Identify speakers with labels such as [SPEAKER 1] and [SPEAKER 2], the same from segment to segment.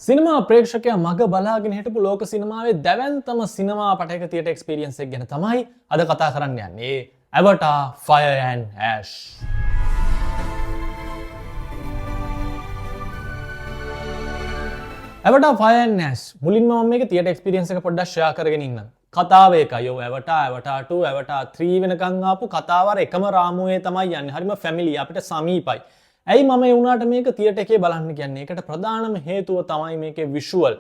[SPEAKER 1] සිනමා ප්‍රේක්ෂකයා මග බලාගෙන හිටපු ලෝක සිනමාවේ දැවැන්තම සිනමා පටයක තියටර් එක්ස්පීරියන්ස් එක ගැන තමයි අද කතා කරන්න යන්නේ. Avatar Fire and Ash. Avatar Fire and Ash මුලින්ම මම මේක තියටර් එක්ස්පීරියන්ස් එක පොඩ්ඩක් ෂෙයා කරගෙන ඉන්නම්. කතාව එකයි. ඔය Avatar 2 Avatar 3 වෙනකන් ආපු කතාව අර එකම රාමුවේ තමයි යන්නේ. හරිම ෆැමිලි අපිට සමීපයි. ඇයි මම ඒ වුණාට මේක තියටර් එකේ බලන්න කියන්නේ? ඒකට ප්‍රධානම හේතුව තමයි මේකේ විෂුවල්.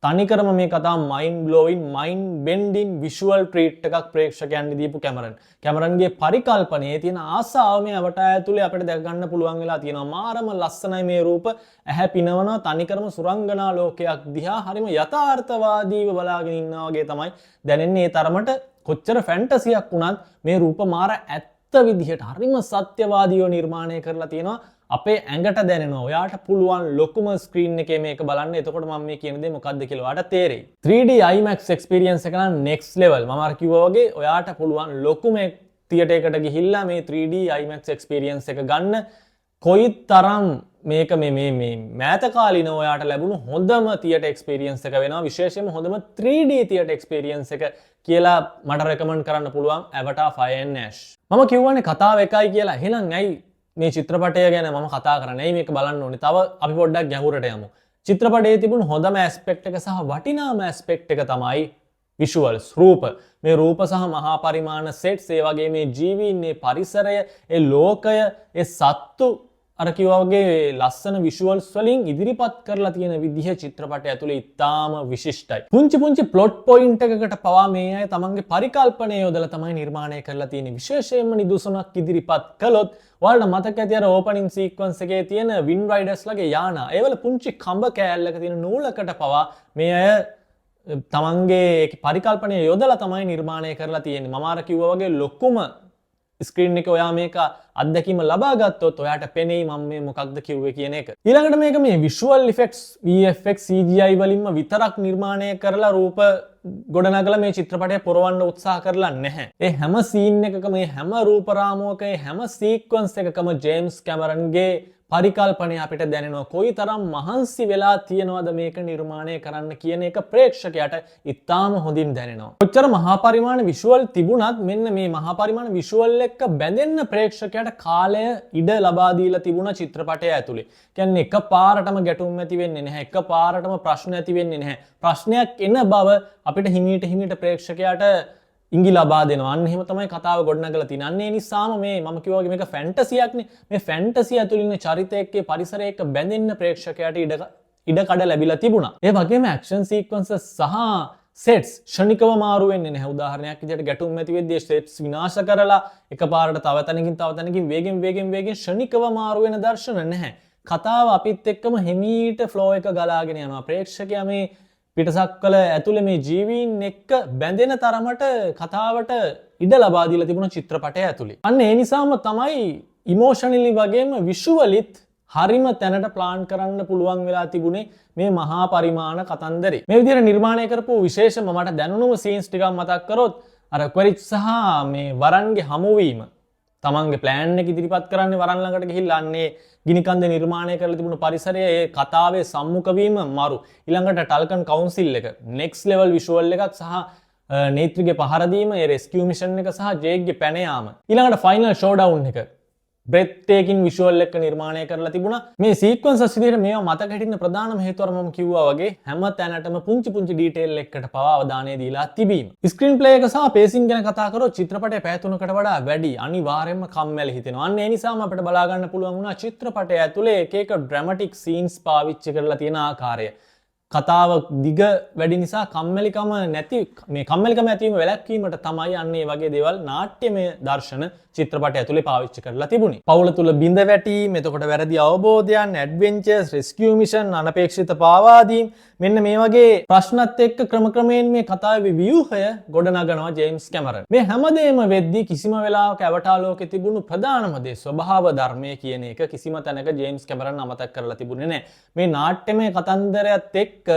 [SPEAKER 1] තනිකරම මේ කතාව මයින්ඩ් බ්ලෝවින්, මයින්ඩ් බෙන්ඩින් විෂුවල් ට්‍රීට් එකක් ප්‍රේක්ෂකයන්ට දීපු කැමරන්. කැමරන්ගේ පරිකල්පනයේ තියෙන ආසාව මේ Avatar ඇතුලේ අපිට දැක ගන්න පුළුවන් වෙලා තියෙනවා. මාරම ලස්සනයි මේ රූප. ඇහැ පිනවනවා. තනිකරම සුරංගනා ලෝකයක් දිහා හරිම යථාර්ථවාදීව බලාගෙන ඉන්නා වගේ තමයි දැනෙන්නේ. ඒ තරමට කොච්චර ෆැන්ටසියක් වුණත් මේ රූප මාර ඇත්ත විදිහට හරිම සත්‍යවාදීව නිර්මාණය කරලා තියෙනවා. අපේ ඇඟට දැනෙනවා. ඔයාට පුළුවන් ලොකුම ස්ක්‍රීන් එකේ මේක බලන්න. එතකොට මම මේ කියන දේ මොකක්ද කියලා ඔයාට තේරෙයි. 3D IMAX experience එක නම් next level. මම අර කිව්වා වගේ ඔයාට පුළුවන් ලොකුම තියටර් එකට ගිහිල්ලා මේ 3D IMAX experience එක ගන්න. කොයිතරම් මේක මේ මෑත කාලින ඔයාට ලැබුණු හොඳම තියටර් experience එක වෙනවා. විශේෂයෙන්ම හොඳම 3D තියටර් experience එක කියලා මට recommend කරන්න පුළුවන් Avatar Fire and Ash. මම කියවනේ කතාව එකයි කියලා. එහෙනම් ඇයි මේ චිත්‍රපටය ගැන මම කතා කරන්නේ? මේක බලන්න ඕනේ. තව අපි පොඩ්ඩක් ගැඹුරට යමු. චිත්‍රපටයේ තිබුණු හොඳම ඇස්පෙක්ට් එක සහ වටිනාම ඇස්පෙක්ට් එක තමයි විෂුවල්ස්, රූප. මේ රූප සහ මහා පරිමාණ සෙට්ස්, ඒ වගේ මේ ජීවීන්, මේ පරිසරය, ඒ ලෝකය, ඒ සත්තු, අර කිව්වා වගේ ලස්සන විෂුවල්ස් වලින් ඉදිරිපත් කරලා තියෙන විදිහ චිත්‍රපටය ඇතුලේ ඉතාම විශිෂ්ටයි. පුංචි ප්ලොට් පොයින්ට් එකකට පවා මේ අය තමන්ගේ පරිකල්පනය යොදලා තමයි නිර්මාණය කරලා තියෙන්නේ. විශේෂයෙන්ම නිදසුනක් ඉදිරිපත් කළොත් ඔයාලට මතක ඇති අර ඕපනින් සීක්වන්ස් එකේ තියෙන වින් රයිඩර්ස් ලගේ යානා. ඒවල පුංචි කඹ කෑල්ලක තියෙන නූලකට පවා මේ අය තමන්ගේ පරිකල්පනය යොදලා තමයි නිර්මාණය කරලා තියෙන්නේ. මම අර කිව්වා වගේ ලොකුම ස්ක්‍රීන් එක ඔයා මේක අත්දැකීම ලබා ගත්තොත් ඔයාට පෙනෙයි මම මේ මොකක්ද කිව්වේ කියන එක. ඊළඟට මේක මේ විෂුවල් ඉෆෙක්ට්ස්, VFX, CGI වලින්ම විතරක් නිර්මාණය කරලා රූප ගොඩනගලා මේ චිත්‍රපටය පුරවන්න උත්සාහ කරලා නැහැ. ඒ හැම සීන් එකකම, මේ හැම රූප රාමුවක, හැම සීක්වන්ස් එකකම ජේම්ස් කැමරන්ගේ පරිකල්පනය අපිට දැනෙනවා. කොයිතරම් මහන්සි වෙලා තියනවද මේක නිර්මාණය කරන්න කියන එක ප්‍රේක්ෂකයාට ඉතාම හොඳින් දැනෙනවා. කොච්චර මහා පරිමාණ විෂුවල් තිබුණත් මෙන්න මේ මහා පරිමාණ විෂුවල් එක්ක බැඳෙන්න ප්‍රේක්ෂකයාට කාලය ඉඩ ලබා දීලා තිබුණ චිත්‍රපටය ඇතුලේ. කියන්නේ එකපාරටම ගැටුම් ඇති වෙන්නේ නැහැ. එකපාරටම ප්‍රශ්න ඇති වෙන්නේ නැහැ. ප්‍රශ්නයක් එන බව අපිට හිමීට ප්‍රේක්ෂකයාට ඉඟි ලබා දෙනවා. අන්න එහෙම තමයි කතාව ගොඩනගලා තියෙන්නේ. අන්න ඒ නිසාම මේ මම කිව්වා වගේ මේක ෆැන්ටසියක්නේ. මේ ෆැන්ටසිය ඇතුළේ ඉන්න චරිතයකේ පරිසරය එක්ක බැඳෙන්න ප්‍රේක්ෂකයාට ඉඩ කඩ ලැබිලා තිබුණා. ඒ වගේම ඇක්ෂන් සීක්වන්සස් සහ සෙට්ස් ෂණිකව මාරු වෙන්නේ නැහැ. උදාහරණයක් විදිහට ගැටුම් ඇති වෙද්දී සෙට්ස් විනාශ කරලා එකපාරට තව තැනකින් වේගෙන් ෂණිකව මාරු වෙන දර්ශන නැහැ. කතාව අපිත් එක්කම හිමීට ෆ්ලෝ එක ගලාගෙන යනවා. ප්‍රේක්ෂකයා මේ පිටසක්වල ඇතුලේ මේ ජීවීන් එක්ක බැඳෙන තරමට කතාවට ඉඩ ලබා දීලා තිබුණ චිත්‍රපටය ඇතුලේ. අන්න ඒ නිසාම තමයි ඉමෝෂනලි වගේම විෂුවලිත් හරිම තැනට ප්ලාන් කරන්න පුළුවන් වෙලා තිබුණේ මේ මහා පරිමාණ කතන්දරේ. මේ විදිහට නිර්මාණය කරපු විශේෂම මට දැනුණුම සීන්ස් ටිකක් මතක් කරොත් අර ක්වරිච් සහ මේ වරන්ගේ හමුවීම. තමන්ගේ ප්ලෑන් එක ඉදිරිපත් කරන්නේ වරන් ළඟට ගිහිල්ලා අන්නේ ගිනිකන්ද නිර්මාණය කරලා තිබුණු පරිසරයේ ඒ කතාවේ සම්මුඛ වීම මරු. ඊළඟට ටල්කන් කවුන්සිල් එක next level visual එකක් සහ නේත්‍රිගේ පහර දීම, ඒ rescue mission එක සහ ජේක්ගේ පැන යාම. ඊළඟට final showdown එක breathtaking visual එක නිර්මාණය කරලා තිබුණා. මේ sequences විදිහට මේවා මතක හිටින්න ප්‍රධානම හේතුව මම කිව්වා වගේ හැම තැනටම පුංචි detail එකකට පවා අවධානය දීලා තිබීම. ස්ක්‍රීන් ප්ලේ එක සහ pacing ගැන කතා කරොත් චිත්‍රපටයේ පැය 3කට වඩා වැඩි. අනිවාර්යයෙන්ම කම්මැලි හිතෙනවා. අන්න ඒ නිසාම අපිට බලා ගන්න පුළුවන් වුණා චිත්‍රපටය ඇතුලේ එක dramatic scenes පාවිච්චි කරලා තියෙන ආකාරය. කතාව දිග වැඩි නිසා කම්මැලිකම ඇතිවීම වැළැක්වීමට තමයි අන්න ඒ වගේ දේවල් නාට්‍යමය දර්ශන චිත්‍රපටය ඇතුලේ පාවිච්චි කරලා තිබුණේ. පවුල තුල බිඳ වැටීම්, එතකොට වැරදි අවබෝධයන්, ඇඩ්වෙන්චර්ස්, රෙස්කියු මිෂන්, අනපේක්ෂිත පාවාදීම්, මෙන්න මේ වගේ ප්‍රශ්නත් එක්ක ක්‍රමක්‍රමයෙන් මේ කතාවේ ව්‍යුහය ගොඩනගනවා ජේම්ස් කැමරන්. මේ හැමදේම වෙද්දී කිසිම වෙලාවක ඇවටාර් ලෝකේ තිබුණු ප්‍රධානම දේ ස්වභාව ධර්මය කියන එක කිසිම තැනක ජේම්ස් කැමරන් අමතක කරලා තිබුණේ නැහැ. මේ නාට්‍යමය කතන්දරයත් එක්ක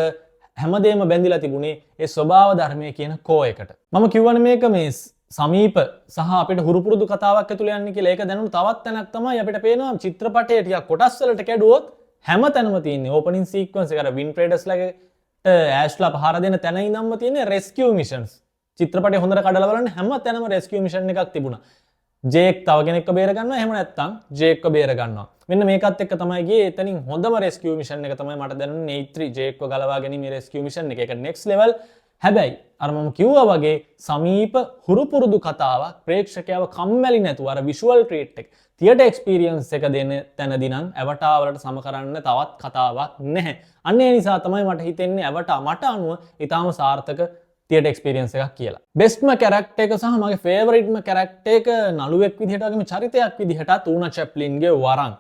[SPEAKER 1] හැමදේම බැඳිලා තිබුණේ ඒ ස්වභාව ධර්මය කියන කෝ එකට. මම කියවනේ මේක මේ සමීප සහ අපිට හුරුපුරුදු කතාවක් ඇතුළේ යන්නේ කියලා. ඒක දැනුණු තවත් තැනක් තමයි අපිට පේනවා චිත්‍රපටයේ ටිකක් කොටස් වලට කැඩුවොත් හැම තැනම තියෙන්නේ ඕපනින් සීක්වන්ස් එක අර වින් ප්‍රේඩර්ස්ලාට ඇෂ්ලා පහර දෙන තැන ඉඳන්ම තියෙන්නේ රෙස්කියු මිෂන්ස්. චිත්‍රපටය හොඳට කඩලා බලන්න හැම තැනම රෙස්කියු මිෂන් එකක් තිබුණා. ජේක් තව කෙනෙක්ව බේර ගන්නවා, එහෙම නැත්නම් ජේක්ව බේර ගන්නවා. මෙන්න මේකත් එක්ක තමයි ගියේ එතනින් හොඳම රෙස්කියු මිෂන් එක තමයි මට දැනුනේ 83 ජේක්ව ගලවා ගැනීම රෙස්කියු මිෂන් එක. ඒක නෙක්ස්ට් ලෙවල්. හැබැයි අර මම කිව්වා වගේ සමීප හුරුපුරුදු කතාවක් ප්‍රේක්ෂකයව කම්මැලි නැතුව අර විෂුවල් ට්‍රීට් එක තියටර් එක්ස්පීරියන්ස් එක දෙන තැනදී නම් ඇවටා වලට සම කරන්න තවත් කතාවක් නැහැ. අන්න ඒ නිසා තමයි මට හිතෙන්නේ ඇවටා මට අනුව ඊටාම සාර්ථක තියටර් එක්ස්පීරියන්ස් එකක් කියලා. බෙස්ට්ම කැරක්ටර් එක සහ මගේ ෆේවරිට්ම කැරක්ටර් එක නළුවෙක් විදිහට වගේම චරිතයක් විදිහටත් ඌනා චැප්ලින්ගේ වරන්.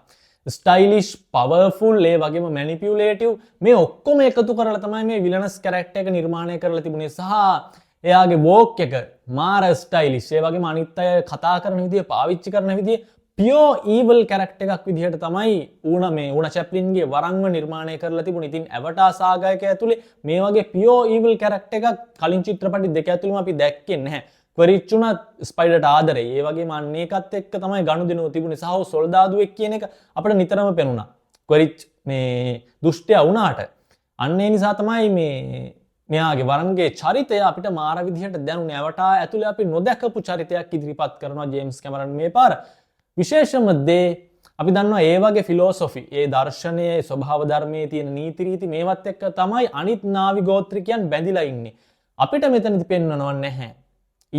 [SPEAKER 1] ස්ටයිලිෂ්, පවර්ෆුල්, ඒ වගේම මැනිපියුලේටිව් මේ ඔක්කොම එකතු කරලා තමයි මේ විලනස් කැරක්ටර් එක නිර්මාණය කරලා තිබුණේ. සහ එයාගේ වෝක් එක මාර ස්ටයිලිෂ්. ඒ වගේම අනිත් අය කතා කරන විදිය, පාවිච්චි කරන විදිය පියෝ ඊවල් කැරක්ටර් එකක් විදිහට තමයි ඌනා චැප්ලින්ගේ වරන්ව නිර්මාණය කරලා තිබුණේ. ඉතින් ඇවටා සාගයක ඇතුලේ මේ වගේ පියෝ ඊවල් කැරක්ටර් එකක් කලින් චිත්‍රපටි දෙක ඇතුළේම අපි දැක්කේ නැහැ. ක්වරිච්චුණත් ස්පයිඩර්ට ආදරේ. ඒ වගේම අන්න ඒකත් එක්ක තමයි ගනුදෙනුව තිබුණේ. සහ සොල්දාදුවෙක් කියන එක අපිට නිතරම පෙනුණා. ක්වරිච් මේ දුෂ්ටයා වුණාට අන්න ඒ නිසා තමයි මෙයාගේ වරන්ගේ චරිතය අපිට මාර විදිහට දැනුනේ. ඇවටා ඇතුලේ අපි නොදැකපු චරිතයක් ඉදිරිපත් කරනවා ජේම්ස් කැමරන් මේ පාර. විශේෂම දේ අපි දන්නවා ඒ වගේ ෆිලෝසොෆි, ඒ දර්ශනයේ ස්වභාව ධර්මයේ තියෙන නීති රීති මේවත් එක්ක තමයි අනිත් නාවි ගෝත්‍රිකයන් බැඳිලා ඉන්නේ. අපිට මෙතනදි පෙන්වනව නැහැ.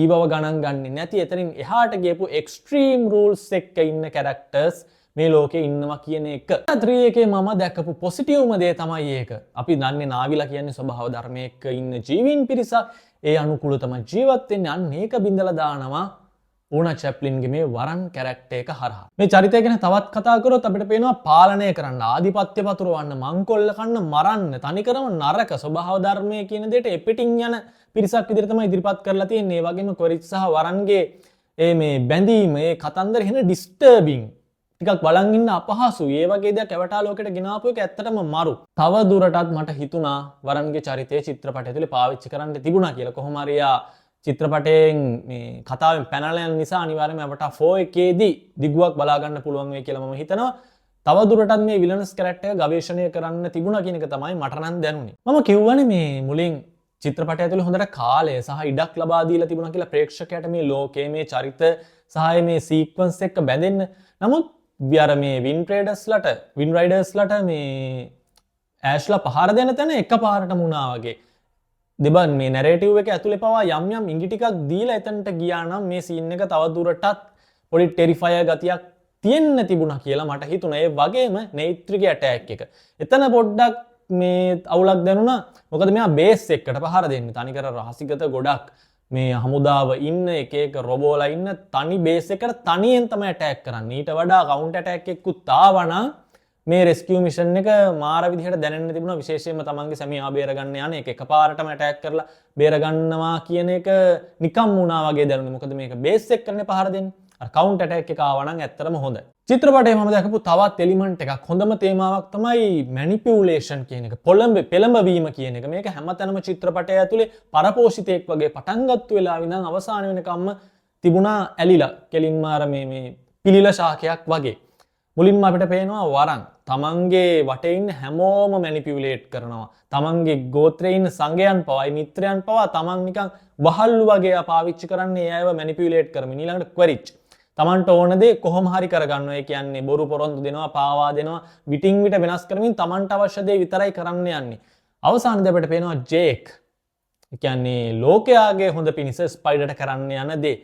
[SPEAKER 1] ඊවව ගණන් ගන්නේ නැති එතනින් එහාට ගියපු එක්ස්ට්‍රීම් රූල්ස් එක්ක ඉන්න කැරක්ටර්ස් මේ ලෝකේ ඉන්නවා කියන එක. 3 එකේ මම දැකපු පොසිටිව්ම දේ තමයි ඒක. අපි දන්නේ නාවිලා කියන්නේ ස්වභාව ධර්මයේ එක්ක ඉන්න ජීවීන් පිරිසක්. ඒ අනුකූල තමයි ජීවත් වෙන්නේ. අන්න ඒක බින්දලා දානවා ඌනා චැප්ලින්ගේ මේ වරන් කැරක්ටර් එක හරහා. මේ චරිතය ගැන තවත් කතා කරොත් අපිට පේනවා පාලනය කරන්න, ආධිපත්‍ය පතුරවන්න, මංකොල්ල කන්න, මරන්න, තනිකරම නරක ස්වභාව ධර්මයේ කියන දෙයට එපිටින් යන පිරිසක් විදිහට තමයි ඉදිරිපත් කරලා තියෙන්නේ. ඒ වගේම කොරිච් සහ වරන්ගේ මේ බැඳීම, ඒ කතන්දර හින ඩිස්ටර්බින්. ටිකක් බලන් ඉන්න අපහසුයි. ඒ වගේ දෙයක් ඇවටා ලෝකෙට ගෙනාපු එක ඇත්තටම මරු. තව දුරටත් මට හිතුණා වරන්ගේ චරිතය චිත්‍රපටය තුළ පාවිච්චි කරන්න තිබුණා කියලා. කොහොම හරි චිත්‍රපටයෙන් මේ කතාවෙන් පැනලා යන නිසා අනිවාර්යයෙන්ම ඇවටා 4Kදී දිගුවක් බලා ගන්න පුළුවන් වෙයි කියලා මම හිතනවා. තව දුරටත් මේ විලනස් කැරක්ටර් එක ගවේෂණය කරන්න තිබුණා කියන එක තමයි මට නම් දැනුනේ. මම කියවනේ මේ මුලින් චිත්‍රපටය ඇතුළේ හොඳට කාලය සහ ඉඩක් ලබා දීලා තිබුණා කියලා ප්‍රේක්ෂකයාට මේ ලෝකයේ මේ චරිත සහ මේ සීක්වන්ස් එක්ක බැඳෙන්න. නමුත් අර මේ වින් රයිඩර්ස්ලට මේ ඇෂ්ලා පහර දෙන තැන එකපාරටම වුණා වගේ. දෙබන් මේ නැරේටිව් එක ඇතුලේ පවා යම් යම් ඉඟි ටිකක් දීලා එතනට ගියා නම් මේ සීන් එක තව දුරටත් පොඩි ටෙරිෆයර් ගතියක් තියෙන්න තිබුණා කියලා මට හිතුණා. ඒ වගේම නේත්‍රිගේ ඇටැක් එක. එතන පොඩ්ඩක් මේ අවුලක් දැනුණා. මොකද මෙයා බේස් එකකට පහර දෙන්නේ. තනිකර රහසිගත ගොඩක් මේ හමුදාව ඉන්න එක රොබෝලා ඉන්න තනි බේස් එකට තනියෙන් තමයි ඇටැක් කරන්නේ. ඊට වඩා කවුන්ටර් ඇටැක් එකකුත් ආවනම් මේ රෙස්කියු මිෂන් එක මාර විදිහට දැනෙන්න තිබුණා. විශේෂයෙන්ම තමන්ගේ සැමියා බේර ගන්න යන එක එකපාරටම ඇටැක් කරලා බේර ගන්නවා කියන එක නිකම් වුණා වගේ දැනුනේ. මොකද මේක බේස් එකකනේ පහර දෙන්නේ. අර කවුන්ටර් ඇටැක් එක ආවා නම් ඇත්තටම හොඳයි. චිත්‍රපටයේ මම දැකපු තවත් එලිමන්ට් එකක්, හොඳම තේමාවක් තමයි මැනිපියුලේෂන් කියන එක. පෙළඹවීම කියන එක. මේක හැමතැනම චිත්‍රපටය ඇතුලේ පරපෝෂිතයෙක් වගේ පටන් ගත්ත වෙලාව ඉඳන් අවසාන වෙනකම්ම තිබුණා ඇලිලා. කෙලින්ම අර මේ පිළිල ශාකයක් වගේ. මුලින්ම අපිට පේනවා වරන් තමන්ගේ වටේ ඉන්න හැමෝම මැනිපියුලේට් කරනවා. තමන්ගේ ගෝත්‍රයේ ඉන්න සංගයන් පවා, මිත්‍රයන් පවා තමන් නිකන් වහල්ලු වගේ පාවිච්චි කරන්නේ ඒ අයව මැනිපියුලේට් කරමින්. ඊළඟට ක්වරිච් තමන්ට ඕන දේ කොහොම හරි කරගන්නවා. ඒ කියන්නේ බොරු පොරොන්දු දෙනවා, පාවා දෙනවා, විටින් විට වෙනස් කරමින් තමන්ට අවශ්‍ය දේ විතරයි කරන්න යන්නේ. අවසානයේදී අපිට පේනවා ජේක්. ඒ කියන්නේ ලෝකයාගේ හොඳ පිණිස ස්පයිඩර්ට කරන්න යන දේ.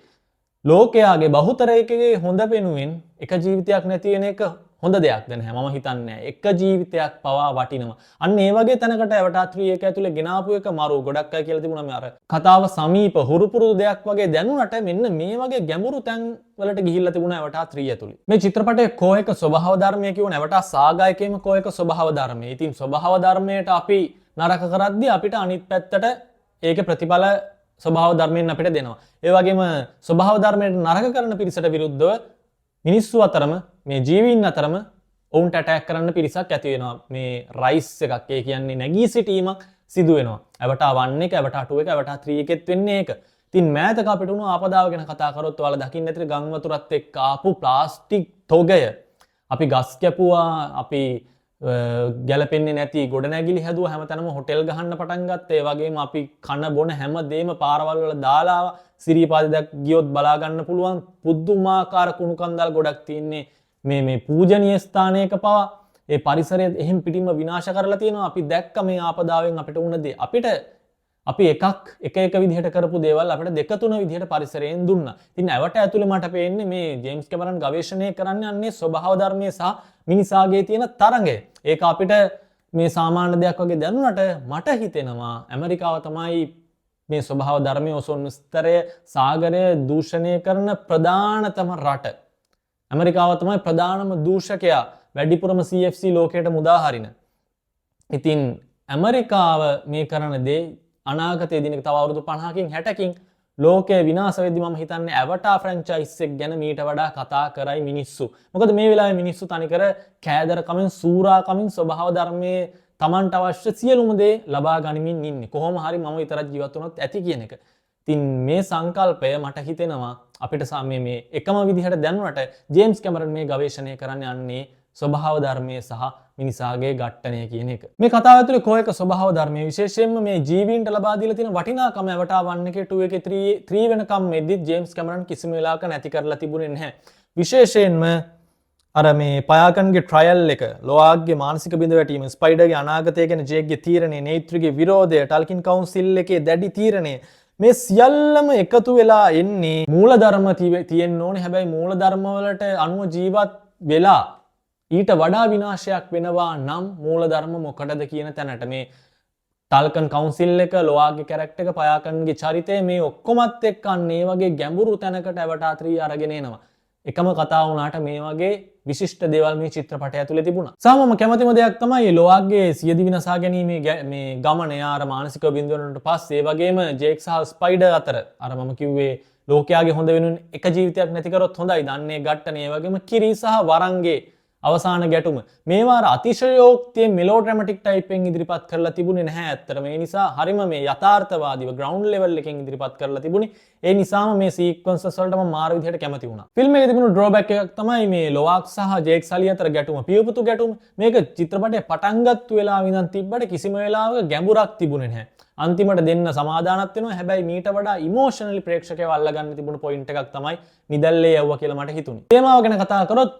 [SPEAKER 1] ලෝකයාගේ බහුතරයකගේ හොඳ වෙනුවෙන් එක ජීවිතයක් නැති වෙන එක හොඳ දෙයක්ද නැහැ. මම හිතන්නේ එක ජීවිතයක් පවා වටිනවා. අන්න ඒ වගේ තැනකට ඇවටා 3 එක ඇතුලේ ගෙනාපු එක මරු. ගොඩක් අය කියලා තිබුණා මේ අර කතාව සමීප හුරුපුරුදු දෙයක් වගේ දැනුණට මෙන්න මේ වගේ ගැඹුරු තැන් වලට ගිහිල්ලා තිබුණා ඇවටා 3 ඇතුලේ. මේ චිත්‍රපටයේ කෝ එක ස්වභාව ධර්මය කියවන ඇවටා සාගායකේම කෝ එක ස්වභාව ධර්මය. ඉතින් ස්වභාව ධර්මයට අපි නරක කරද්දී අපිට අනිත් පැත්තට ඒකේ ප්‍රතිඵල ස්වභාව ධර්මයෙන් අපිට දෙනවා. ඒ වගේම ස්වභාව ධර්මයට නරක කරන පිරිසට විරුද්ධව මිනිස්සු අතරම මේ ජීවීන් අතරම ඔවුන්ට ඇටැක් කරන්න පිරිසක් ඇති වෙනවා. මේ රයිස් එකක්, ඒ කියන්නේ නැගී සිටීමක් සිදු වෙනවා. ඇවටා 1 එක, ඇවටා 2 එක, ඇවටා 3 එකෙත් වෙන්නේ ඒක. ඉතින් මෑතක අපිට උණු ආපදාව ගැන කතා කරොත් ඔයාලා දකින්න ඇති ගම් වතුරත් එක්ක ආපු ප්ලාස්ටික් තොගය. අපි ගස් කැපුවා, අපි ගැලපෙන්නේ නැති ගොඩනැගිලි හැදුවා හැමතැනම හොටෙල් ගහන්න පටන් ගත්තා. ඒ වගේම අපි කන බොන හැම දෙයක්ම පාරවල් වල දාලා සිරිපාදයක් ගියොත් බලා ගන්න පුළුවන් පුදුමාකාර කුණු කන්දල් ගොඩක් තියෙන්නේ මේ පූජනීය ස්ථානයක පවා. ඒ පරිසරය එහෙම් පිටින්ම විනාශ කරලා තියෙනවා. අපි දැක්ක මේ ආපදාවෙන් අපිට වුණ දේ. අපි එක විදිහට කරපු දේවල් අපිට දෙක තුන විදිහට පරිසරයෙන් දුන්නා. ඉතින් ඇවට ඇතුලේ මට පේන්නේ මේ ජේම්ස් කැමරන් ගවේෂණය කරන්නේ අන්නේ ස්වභාව ධර්මයේ සහ මිනිසාගේ තියෙන තරඟය. ඒක අපිට මේ සාමාන්‍ය දෙයක් වගේ දැනුණට මට හිතෙනවා ඇමරිකාව තමයි මේ ස්වභාව ධර්මයේ ඔසොන් ස්තරය සාගරය දූෂණය කරන ප්‍රධානතම රට. ඇමරිකාව තමයි ප්‍රධානම දූෂකයා. වැඩිපුරම CFC ලෝකයට මුදා හරින. ඉතින් ඇමරිකාව මේ කරන දේ අනාගතයේ දිනක තව අවුරුදු 50කින් 60කින් ලෝකය විනාශ වෙද්දි මම හිතන්නේ ඇවටා ෆ්‍රැන්චයිස් එක ගැන මීට වඩා කතා කරයි මිනිස්සු. මොකද මේ වෙලාවේ මිනිස්සු තනිකර කෑදරකමින් සූරාකමින් ස්වභාව ධර්මයේ Tamanට අවශ්‍ය සියලුම දේ ලබා ගනිමින් ඉන්නේ. කොහොම හරි මම විතරක් ජීවත් වුණොත් ඇති කියන එක. ඉතින් මේ සංකල්පය මට හිතෙනවා අපිට මේ එකම විදිහට දැනුණට ජේම්ස් කැමරන් මේ ගවේෂණය කරන්න යන්නේ ස්වභාව ධර්මයේ සහ මිනිසාගේ ඝට්ටනය කියන එක. මේ කතාව ඇතුලේ කොහේක ස්වභාව ධර්මයේ විශේෂයෙන්ම මේ ජීවීන්ට ලබා දීලා තියෙන වටිනාකම ඇවටා 1 එකේ 2 එකේ 3 වෙනකම් මෙද්දි ජේම්ස් කැමරන් කිසිම වෙලාවක නැති කරලා තිබුණේ නැහැ. විශේෂයෙන්ම අර මේ පයාකන්ගේ ට්‍රයල් එක, ලෝආග්ගේ මානසික බිඳ වැටීම, ස්පයිඩර්ගේ අනාගතය ගැන ජේක්ගේ තීරණය, නේත්‍රිගේ විරෝධය, ටල්කින් කවුන්සිල් එකේ දැඩි තීරණය මේ සියල්ලම එකතු වෙලා එන්නේ මූලධර්ම තියෙන්න ඕනේ. හැබැයි මූලධර්ම වලට අනුව ජීවත් වෙලා ඊට වඩා විනාශයක් වෙනවා නම් මූලධර්ම මොකටද කියන තැනට මේ ටල්කන් කවුන්සිල් එක, ලෝආගේ කැරක්ටර් එක, පයාකන්ගේ චරිතය මේ ඔක්කොමත් එක්ක අන්න ඒ වගේ ගැඹුරු තැනකට ඇවටා 3 අරගෙන එනවා. එකම කතාව වුණාට මේ වගේ විශිෂ්ට දේවල් මේ චිත්‍රපටය ඇතුලේ තිබුණා. සමම කැමතිම දෙයක් තමයි ලෝආගේ සියදි විනාශා ගැනීමේ මේ ගමන යාර මානසික බිඳුවනට පස්සේ ඒ වගේම ජේක් සහ ස්පයිඩර් අතර අර මම කිව්වේ ලෝකයාගේ හොඳ වෙනුවෙන් එක ජීවිතයක් නැති කරොත් හොඳයි. දන්නේ ගැට්ටනේ. ඒ වගේම කිරි සහ වරන්ගේ අවසාන ගැටුම මේවා අතිශයෝක්තිය මෙලෝඩ්‍රැමටික් ටයිපෙන් ඉදිරිපත් කරලා තිබුණේ නැහැ. ඇත්තටම ඒ නිසා හරිම මේ යථාර්ථවාදීව ග්‍රවුන්ඩ් ලෙවල් එකෙන් ඉදිරිපත් කරලා තිබුණේ. ඒ නිසාම මේ සීක්වන්සස් වලට මම මාර විදිහට කැමති වුණා. ෆිල්ම් එකේ තිබුණු ඩ්‍රෝබැක් එකක් තමයි මේ ලෝආක් සහ ජේක් සලි අතර ගැටුම, පියපුතු ගැටුම. මේක චිත්‍රපටයේ පටන් ගත්ත වෙලාව ඉඳන් තිබ්බට කිසිම වෙලාවක ගැඹුරක් තිබුණේ නැහැ. අන්තිමට දෙන්න සමාදානත් වෙනවා. හැබැයි මීට වඩා ඉමෝෂනලි ප්‍රේක්ෂකයව අල්ලගන්න තිබුණු පොයින්ට් එකක් තමයි නිදැල්ලේ යවුවා කියලා මට හිතුනේ. තේමාව ගැන කතා කරොත්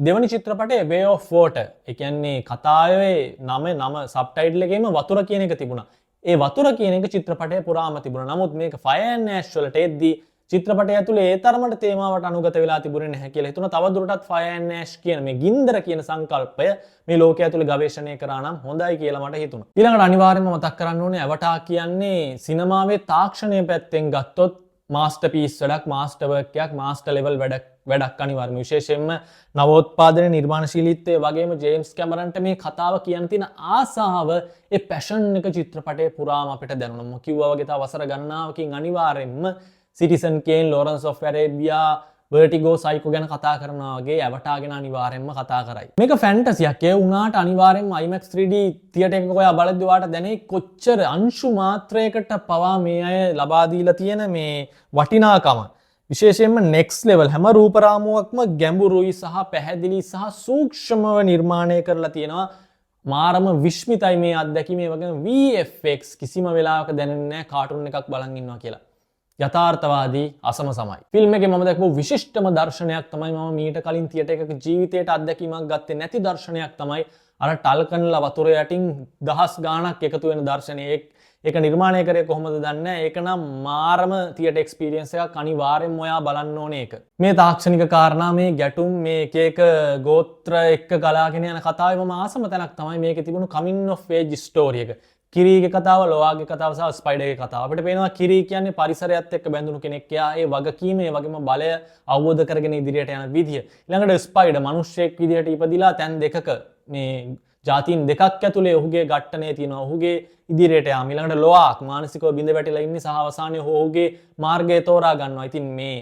[SPEAKER 1] දෙවනි චිත්‍රපටයේ Way of Water. ඒ කියන්නේ කතාවේ නම සබ්ටයිටල් එකේම වතුර කියන එක තිබුණා. ඒ වතුර කියන එක චිත්‍රපටයේ පුරාම තිබුණා. නමුත් මේක Fire and Ash වලට එද්දී චිත්‍රපටය ඇතුලේ ඒ තරමට තේමාවට අනුගත වෙලා තිබුණේ නැහැ කියලා හිතුණා. තවදුරටත් Fire and Ash කියන මේ ගින්දර කියන සංකල්පය මේ ලෝකයේ ඇතුලේ ගවේෂණය කරා නම් හොඳයි කියලා මට හිතුණා. ඊළඟට අනිවාර්යයෙන්ම මතක් කරන්න ඕනේ ඇවටා කියන්නේ සිනමාවේ තාක්ෂණය පැත්තෙන් ගත්තොත් මාස්ටර්පීස් වැඩක්, මාස්ටර් වර්ක් එකක්, මාස්ටර් ලෙවල් වැඩක් අනිවාර්යයෙන්ම. විශේෂයෙන්ම නවෝත්පාදන නිර්මාණශීලීත්වය වගේම ජේම්ස් කැමරන්ට මේ කතාව කියන්න තියෙන ආසාව, ඒ පැෂන් එක චිත්‍රපටයේ පුරාම අපිට දැනුණා. මම කිව්වා වගේ තව වසර ගණනාවකින් අනිවාර්යයෙන්ම Citizen Kane, Lawrence of Arabia, Vertigo, Psycho ගැන කතා කරනවා වගේ ඇවටා ගැන අනිවාර්යෙන්ම කතා කරයි. මේක ෆැන්ටසියක්. ඒ වුණාට අනිවාර්යෙන්ම IMAX 3D තියටර් එකක ඔයා බලද්දි ඔයාට දැනෙයි කොච්චර අංශු මාත්‍රයකට පවා මේ අය ලබා දීලා තියෙන මේ වටිනාකම. විශේෂයෙන්ම next level හැම රූප රාමුවක්ම ගැඹුරුයි සහ පැහැදිලි සහ සූක්ෂමව නිර්මාණය කරලා තියෙනවා. මාරම විශ්මිතයි මේ අත්දැකීම. ඒ වගේම VFX කිසිම වෙලාවක දැනෙන්නේ නැහැ කාටුන් එකක් බලන් ඉන්නවා කියලා. යථාර්ථවාදී අසම සමයි. ෆිල්ම් එකේ මම දැක්කපු විශිෂ්ටම දර්ශනයක් තමයි මම මීට කලින් තියටර් එකක ජීවිතේට අත්දැකීමක් ගත්තේ නැති දර්ශනයක් තමයි අර ටල්කන්ලා වතුර යටින් දහස් ගාණක් එකතු වෙන දර්ශනය. ඒක නිර්මාණය කරේ කොහොමද දන්නේ නැහැ. ඒක නම් මාරම තියටර් එක්ස්පීරියන්ස් එකක්. අනිවාර්යෙන්ම ඔයා බලන්න ඕනේ ඒක. මේ තාක්ෂණික කාරණා, මේ ගැටුම්, මේ එක ගෝත්‍ර එක්ක ගලාගෙන යන කතාවේ මම ආසම තැනක් තමයි මේකේ තිබුණු කමින් ඔෆ් ඒජ් ස්ටෝරි එක. කිරීගේ කතාව, ලෝආගේ කතාව සහ ස්පයිඩර්ගේ කතාව. අපිට පේනවා කිරී කියන්නේ පරිසරයත් එක්ක බැඳුණු කෙනෙක්. එයා ඒ වගකීම, ඒ වගේම බලය අවබෝධ කරගෙන ඉදිරියට යන විදිය. ඊළඟට ස්පයිඩර් මිනිස්සෙක් විදියට ඉපදිලා තැන් දෙකක මේ ජාතීන් දෙකක් ඇතුලේ ඔහුගේ ඝට්ටනේ තියෙනවා. ඔහුගේ ඉදිරියට යාම. ඊළඟට ලෝආක් මානසිකව බිඳ වැටිලා ඉන්නේ සහ අවසානයේ ඔහුගේ මාර්ගය තෝරා ගන්නවා. ඉතින් මේ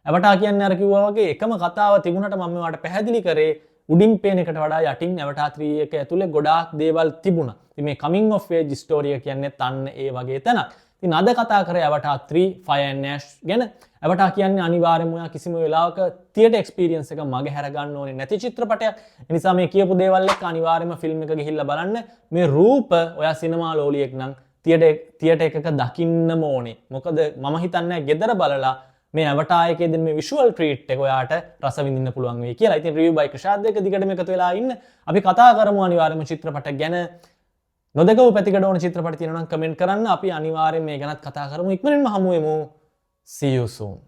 [SPEAKER 1] ඇවටා කියන්නේ අර කිව්වා වගේ එකම කතාව තිබුණට මම මේවට පැහැදිලි කරේ උඩින් පේන එකට වඩා යටින් ඇවටා 3 එක ඇතුලේ ගොඩාක් දේවල් තිබුණා. ඉතින් මේ කමින් ඔෆ් ඒජ් ස්ටෝරි එක කියන්නේ අන්න ඒ වගේ තැනක්. ඉතින් අද කතා කරේ Avatar 3 Fire and Ash ගැන. Avatar කියන්නේ අනිවාර්යයෙන්ම ඔයා කිසිම වෙලාවක තියටර් එක්ස්පීරියන්ස් එක මගේ හැර ගන්න ඕනේ නැති චිත්‍රපටයක්. ඒ නිසා මේ කියපු දේවල් එක්ක අනිවාර්යයෙන්ම ෆිල්ම් එක ගිහිල්ලා බලන්න. මේ රූප ඔයා සිනමා ලෝලියෙක් නම් තියටර් එකක දකින්නම ඕනේ. මොකද මම හිතන්නේ ගෙදර බලලා මේ Avatar එකේ දෙන මේ විෂුවල් ට්‍රීට් එක ඔයාට රස විඳින්න පුළුවන් වෙයි කියලා. ඉතින් රිවිව් බයි ක්‍රෂාද් එක දිගටම එකතු වෙලා ඉන්න. අපි කතා කරමු අනිවාර්යයෙන්ම චිත්‍රපට ගැන. නොදකව පැතිකඩ ඕන චිත්‍රපට තියෙනවා නම් කමෙන්ට් කරන්න. අපි අනිවාර්යයෙන් මේ ගැනත් කතා කරමු. ඉක්මනින්ම හමු වෙමු. See you soon.